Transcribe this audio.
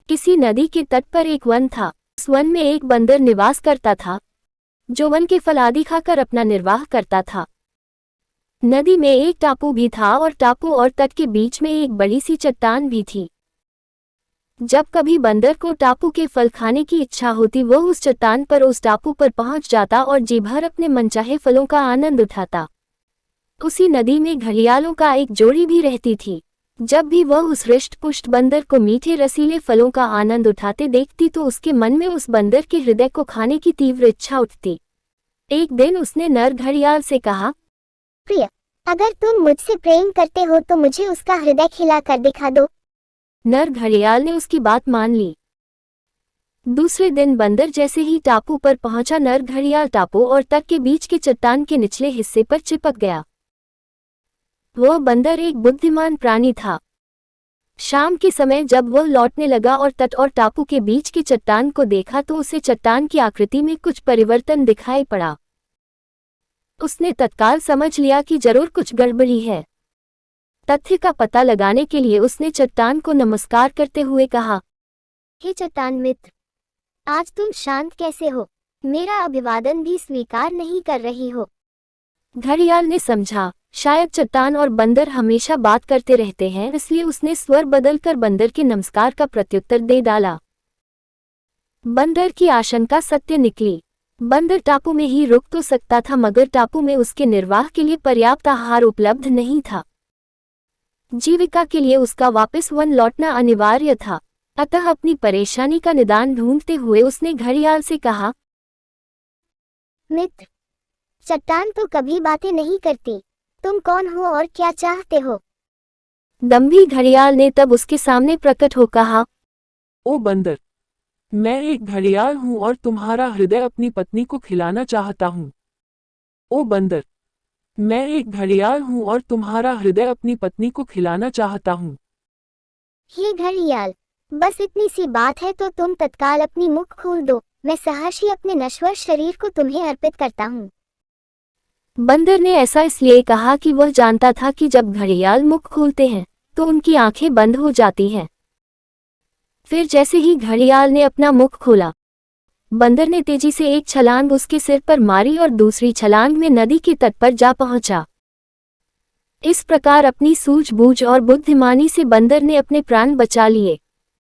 किसी नदी के तट पर एक वन था। उस वन में एक बंदर निवास करता था, जो वन के फल आदि खाकर अपना निर्वाह करता था। नदी में एक टापू भी था और टापू और तट के बीच में एक बड़ी सी चट्टान भी थी। जब कभी बंदर को टापू के फल खाने की इच्छा होती, वो उस चट्टान पर, उस टापू पर पहुंच जाता और जी भर अपने मनचाहे फलों का आनंद उठाता। उसी नदी में घड़ियालों का एक जोड़ी भी रहती थी। जब भी वह उस हृष्ट पुष्ट बंदर को मीठे रसीले फलों का आनंद उठाते देखती तो उसके मन में उस बंदर के हृदय को खाने की तीव्र इच्छा उठती। एक दिन उसने नर घड़ियाल से कहा, प्रिय, अगर तुम मुझसे प्रेम करते हो तो मुझे उसका हृदय खिला कर दिखा दो। नर घड़ियाल ने उसकी बात मान ली। दूसरे दिन बंदर जैसे ही टापू पर पहुंचा, नर घड़ियाल टापू और तट के बीच के चट्टान के निचले हिस्से पर चिपक गया। वह बंदर एक बुद्धिमान प्राणी था। शाम के समय जब वह लौटने लगा और तट और टापू के बीच की चट्टान को देखा तो उसे चट्टान की आकृति में कुछ परिवर्तन दिखाई पड़ा। उसने तत्काल समझ लिया कि जरूर कुछ गड़बड़ी है। तथ्य का पता लगाने के लिए उसने चट्टान को नमस्कार करते हुए कहा, हे चट्टान मित्र, आज तुम शांत कैसे हो? मेरा अभिवादन भी स्वीकार नहीं कर रही हो। घड़ियाल ने समझा, शायद चट्टान और बंदर हमेशा बात करते रहते हैं, इसलिए उसने स्वर बदलकर बंदर के नमस्कार का प्रत्युत्तर दे डाला। बंदर की आशंका सत्य निकली। बंदर टापू में ही रुक तो सकता था, मगर टापू में उसके निर्वाह के लिए पर्याप्त आहार उपलब्ध नहीं था। जीविका के लिए उसका वापस वन लौटना अनिवार्य था। अतः अपनी परेशानी का निदान ढूंढते हुए उसने घड़ियाल से कहा, मित्र, चट्टान तो कभी बातें नहीं करती। तुम कौन हो और क्या चाहते हो? दंभी घड़ियाल ने तब उसके सामने प्रकट हो कहा, ओ बंदर, मैं एक घड़ियाल हूं और तुम्हारा हृदय अपनी पत्नी को खिलाना चाहता हूं। ओ बंदर, मैं एक घड़ियाल हूं और तुम्हारा हृदय अपनी पत्नी को खिलाना चाहता हूं। हे घड़ियाल, बस इतनी सी बात है तो तुम तत्काल अपनी मुख खोल दो। मैं सहर्षी अपने नश्वर शरीर को तुम्हें अर्पित करता हूँ। बंदर ने ऐसा इसलिए कहा कि वह जानता था कि जब घड़ियाल मुख खोलते हैं तो उनकी आंखें बंद हो जाती हैं। फिर जैसे ही घड़ियाल ने अपना मुख खोला, बंदर ने तेजी से एक छलांग उसके सिर पर मारी और दूसरी छलांग में नदी के तट पर जा पहुंचा। इस प्रकार अपनी सूझबूझ और बुद्धिमानी से बंदर ने अपने प्राण बचा लिए।